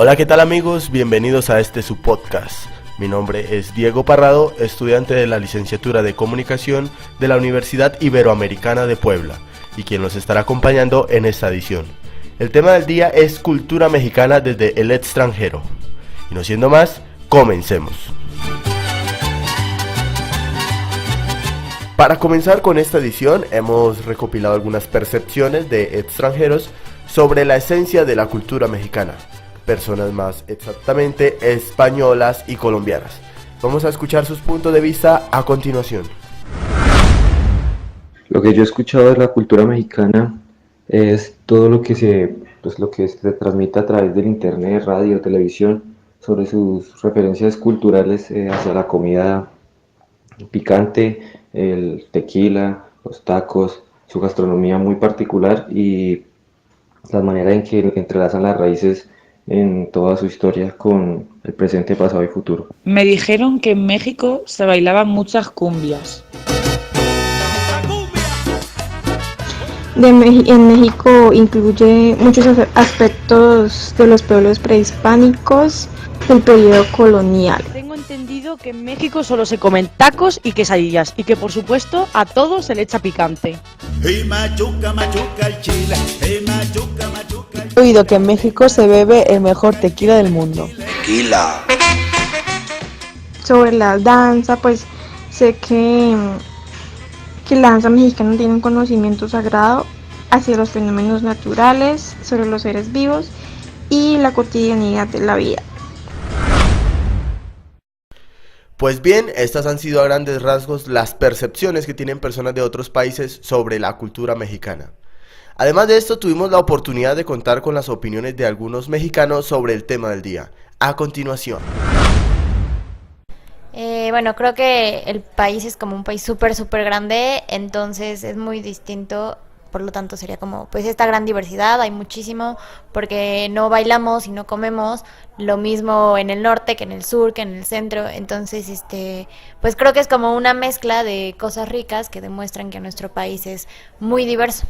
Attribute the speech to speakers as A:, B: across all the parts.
A: Hola, ¿qué tal amigos? Bienvenidos a este su podcast. Mi nombre es Diego Parrado, estudiante de la licenciatura de Comunicación de la Universidad Iberoamericana de Puebla, y quien los estará acompañando en esta edición. El tema del día es cultura mexicana desde el extranjero. Y no siendo más, comencemos. Para comenzar con esta edición, hemos recopilado algunas percepciones de extranjeros sobre la esencia de la cultura mexicana, personas más exactamente españolas y colombianas. Vamos a escuchar sus puntos de vista a continuación.
B: Lo que yo he escuchado de la cultura mexicana es todo lo que se transmite a través del internet, radio, televisión, sobre sus referencias culturales hacia la comida picante, el tequila, los tacos, su gastronomía muy particular y la manera en que entrelazan las raíces en toda su historia con el presente, pasado y futuro.
C: Me dijeron que en México se bailaban muchas cumbias.
D: En México incluye muchos aspectos de los pueblos prehispánicos del periodo colonial.
E: Tengo entendido que en México solo se comen tacos y quesadillas y que por supuesto a todo se le echa picante.
F: He oído que en México se bebe el mejor tequila del mundo.
G: Tequila.
D: Sobre la danza, pues sé que la danza mexicana tiene un conocimiento sagrado hacia los fenómenos naturales, sobre los seres vivos y la cotidianidad de la vida.
A: Pues bien, estas han sido a grandes rasgos las percepciones que tienen personas de otros países sobre la cultura mexicana. Además de esto, tuvimos la oportunidad de contar con las opiniones de algunos mexicanos sobre el tema del día. A continuación.
H: Bueno, creo que el país es como un país súper grande, entonces es muy distinto, por lo tanto sería como, pues esta gran diversidad, hay muchísimo, porque no bailamos y no comemos lo mismo en el norte que en el sur, que en el centro, entonces pues creo que es como una mezcla de cosas ricas que demuestran que nuestro país es muy diverso.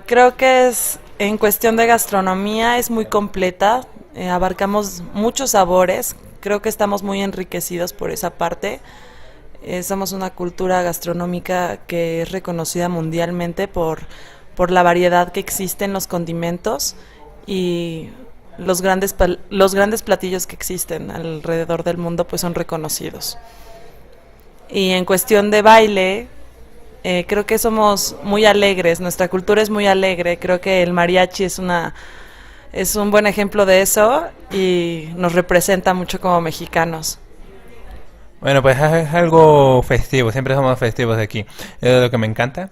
F: Creo que en cuestión de gastronomía es muy completa, abarcamos muchos sabores, creo que estamos muy enriquecidos por esa parte. Somos una cultura gastronómica que es reconocida mundialmente por la variedad que existe en los condimentos y los grandes platillos que existen alrededor del mundo pues son reconocidos. Y en cuestión de baile, creo que somos muy alegres, nuestra cultura es muy alegre, creo que el mariachi es un buen ejemplo de eso y nos representa mucho como mexicanos.
I: Bueno, pues es algo festivo, siempre somos festivos aquí, es lo que me encanta,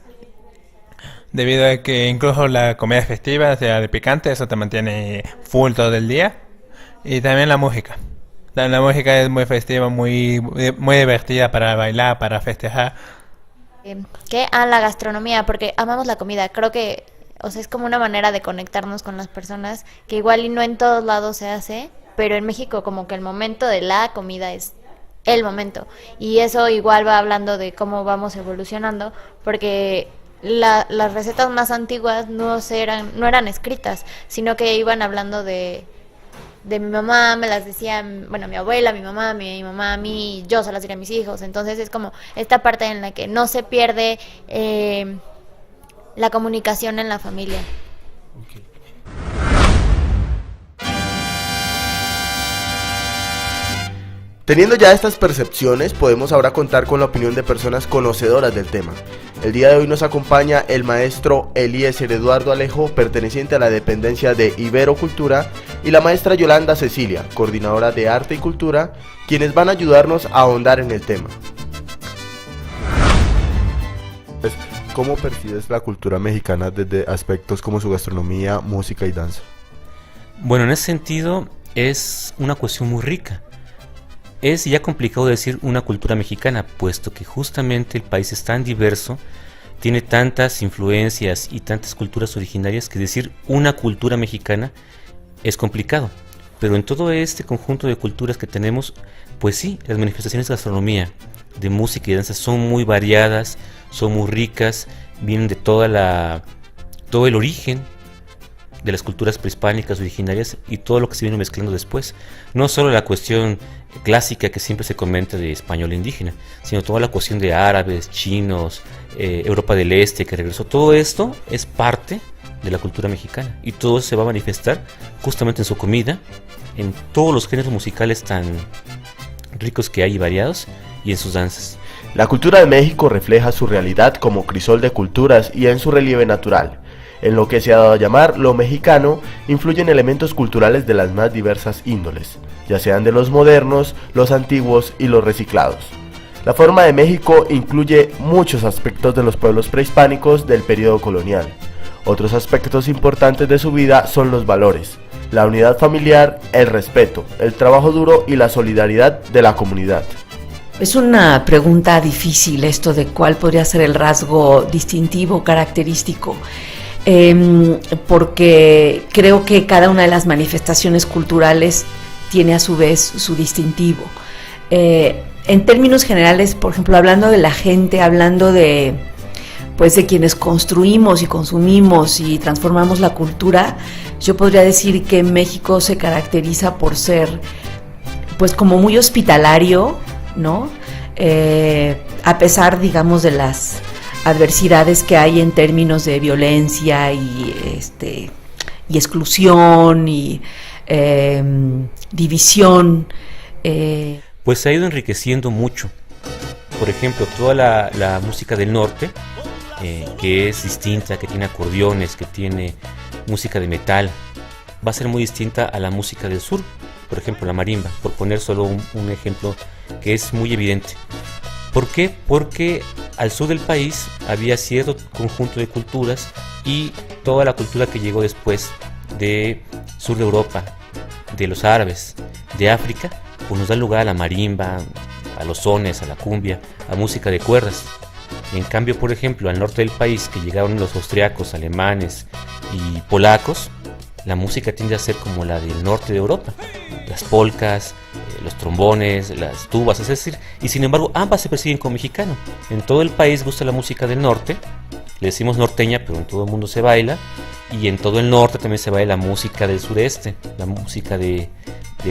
I: debido a que incluso la comida es festiva, sea de picante, eso te mantiene full todo el día, y también la música es muy festiva, muy divertida para bailar, para festejar.
H: La gastronomía, porque amamos la comida, creo que, o sea, es como una manera de conectarnos con las personas, que igual y no en todos lados se hace, pero en México como que el momento de la comida es el momento, y eso igual va hablando de cómo vamos evolucionando, porque las recetas más antiguas no eran escritas, sino que iban hablando de mi mamá, me las decían, bueno, mi abuela, mi mamá a mí, yo se las diría a mis hijos, entonces es como esta parte en la que no se pierde la comunicación en la familia.
A: Okay. Teniendo ya estas percepciones, podemos ahora contar con la opinión de personas conocedoras del tema. El día de hoy nos acompaña el maestro Eliezer Eduardo Alejo, perteneciente a la dependencia de Iberocultura, y la maestra Yolanda Cecilia, coordinadora de Arte y Cultura, quienes van a ayudarnos a ahondar en el tema. ¿Cómo percibes la cultura mexicana desde aspectos como su gastronomía, música y danza?
J: Bueno, en ese sentido es una cuestión muy rica. Es ya complicado decir una cultura mexicana, puesto que justamente el país es tan diverso, tiene tantas influencias y tantas culturas originarias que decir una cultura mexicana es complicado. Pero en todo este conjunto de culturas que tenemos, pues sí, las manifestaciones de gastronomía, de música y danza son muy variadas, son muy ricas, vienen de todo el origen de las culturas prehispánicas originarias y todo lo que se vino mezclando después. No solo la cuestión clásica que siempre se comenta de español indígena, sino toda la cuestión de árabes, chinos, Europa del Este que regresó. Todo esto es parte de la cultura mexicana y todo eso se va a manifestar justamente en su comida, en todos los géneros musicales tan ricos que hay y variados, y en sus danzas.
A: La cultura de México refleja su realidad como crisol de culturas y en su relieve natural. En lo que se ha dado a llamar lo mexicano, influyen elementos culturales de las más diversas índoles, ya sean de los modernos, los antiguos y los reciclados. La forma de México incluye muchos aspectos de los pueblos prehispánicos del periodo colonial. Otros aspectos importantes de su vida son los valores, la unidad familiar, el respeto, el trabajo duro y la solidaridad de la comunidad.
G: Es una pregunta difícil esto de cuál podría ser el rasgo distintivo, característico, porque creo que cada una de las manifestaciones culturales tiene a su vez su distintivo. En términos generales, por ejemplo, hablando de la gente, hablando de quienes construimos y consumimos y transformamos la cultura, yo podría decir que México se caracteriza por ser como muy hospitalario, ¿no? A pesar, digamos, de las adversidades que hay en términos de violencia y exclusión y división.
J: Pues se ha ido enriqueciendo mucho. Por ejemplo, toda la música del norte, que es distinta, que tiene acordeones, que tiene música de metal, va a ser muy distinta a la música del sur. Por ejemplo, la marimba, por poner solo un ejemplo que es muy evidente. ¿Por qué? Porque al sur del país había cierto conjunto de culturas y toda la cultura que llegó después de sur de Europa, de los árabes, de África, pues nos da lugar a la marimba, a los sones, a la cumbia, a música de cuerdas. En cambio, por ejemplo, al norte del país, que llegaron los austriacos, alemanes y polacos, la música tiende a ser como la del norte de Europa, las polcas, los trombones, las tubas, es decir, y sin embargo ambas se persiguen como mexicano. En todo el país gusta la música del norte, le decimos norteña, pero en todo el mundo se baila, y en todo el norte también se baila la música del sureste, la música de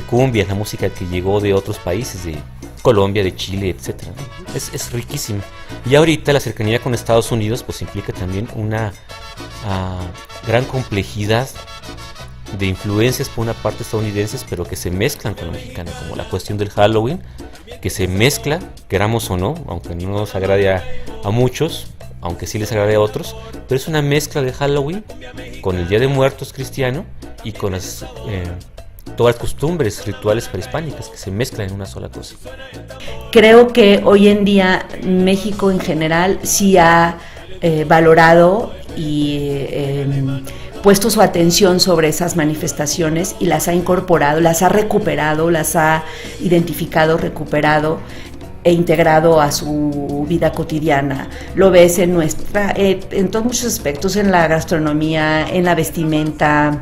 J: cumbia, la música que llegó de otros países, de Colombia, de Chile, etc. Es riquísima. Y ahorita la cercanía con Estados Unidos pues implica también una gran complejidad de influencias por una parte estadounidenses, pero que se mezclan con la mexicana, como la cuestión del Halloween, que se mezcla, queramos o no, aunque no nos agrade a muchos, aunque sí les agrade a otros, pero es una mezcla de Halloween con el Día de Muertos cristiano y con todas las costumbres rituales prehispánicas que se mezclan en una sola cosa.
G: Creo que hoy en día México en general sí ha valorado y puesto su atención sobre esas manifestaciones y las ha incorporado, las ha recuperado, las ha identificado, recuperado e integrado a su vida cotidiana. Lo ves en todos muchos aspectos, en la gastronomía, en la vestimenta,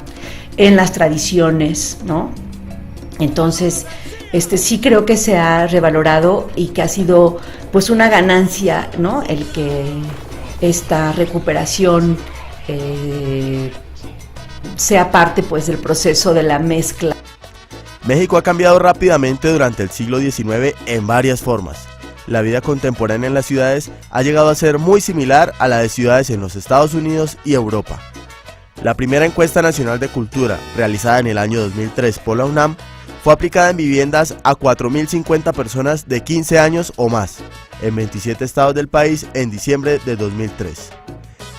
G: en las tradiciones, ¿no? Entonces, sí creo que se ha revalorado y que ha sido pues una ganancia, ¿no? El que esta recuperación sea parte pues del proceso de la mezcla.
A: México ha cambiado rápidamente durante el siglo XIX en varias formas. La vida contemporánea en las ciudades ha llegado a ser muy similar a la de ciudades en los Estados Unidos y Europa. La primera encuesta nacional de cultura, realizada en el año 2003 por la UNAM, fue aplicada en viviendas a 4.050 personas de 15 años o más, en 27 estados del país en diciembre de 2003.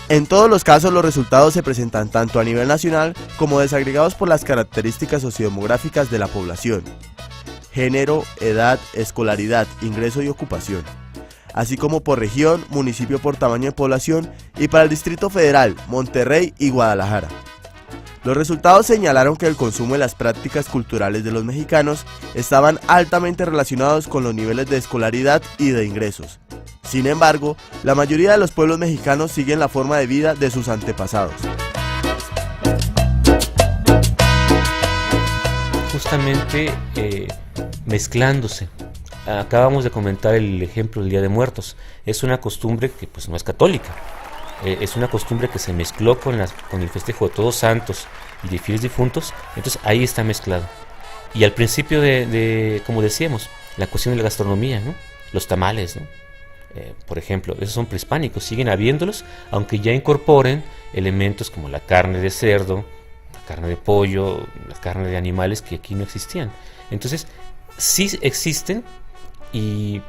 A: En todos los casos los resultados se presentan tanto a nivel nacional como desagregados por las características sociodemográficas de la población: género, edad, escolaridad, ingreso y ocupación, así como por región, municipio por tamaño de población y para el Distrito Federal, Monterrey y Guadalajara. Los resultados señalaron que el consumo y las prácticas culturales de los mexicanos estaban altamente relacionados con los niveles de escolaridad y de ingresos. Sin embargo, la mayoría de los pueblos mexicanos siguen la forma de vida de sus antepasados.
J: Justamente mezclándose. Acabamos de comentar el ejemplo del Día de Muertos. Es una costumbre que pues no es católica. es una costumbre que se mezcló con el festejo de Todos Santos y de Fieles Difuntos, entonces ahí está mezclado. Y al principio como decíamos, la cuestión de la gastronomía, ¿no? Los tamales, ¿no? Por ejemplo, esos son prehispánicos, siguen habiéndolos, aunque ya incorporen elementos como la carne de cerdo, la carne de pollo, la carne de animales que aquí no existían. Entonces, sí existen, y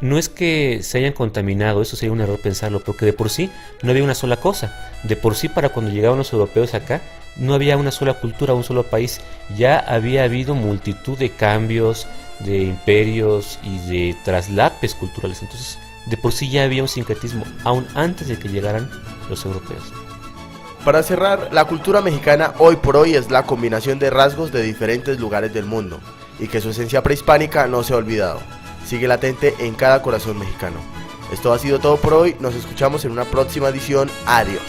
J: no es que se hayan contaminado, eso sería un error pensarlo, porque de por sí no había una sola cosa. De por sí, para cuando llegaban los europeos acá, no había una sola cultura, un solo país. Ya había habido multitud de cambios, de imperios y de traslapes culturales. Entonces, de por sí ya había un sincretismo, aún antes de que llegaran los europeos.
A: Para cerrar, la cultura mexicana hoy por hoy es la combinación de rasgos de diferentes lugares del mundo, y que su esencia prehispánica no se ha olvidado. Sigue latente en cada corazón mexicano. Esto ha sido todo por hoy, nos escuchamos en una próxima edición. Adiós.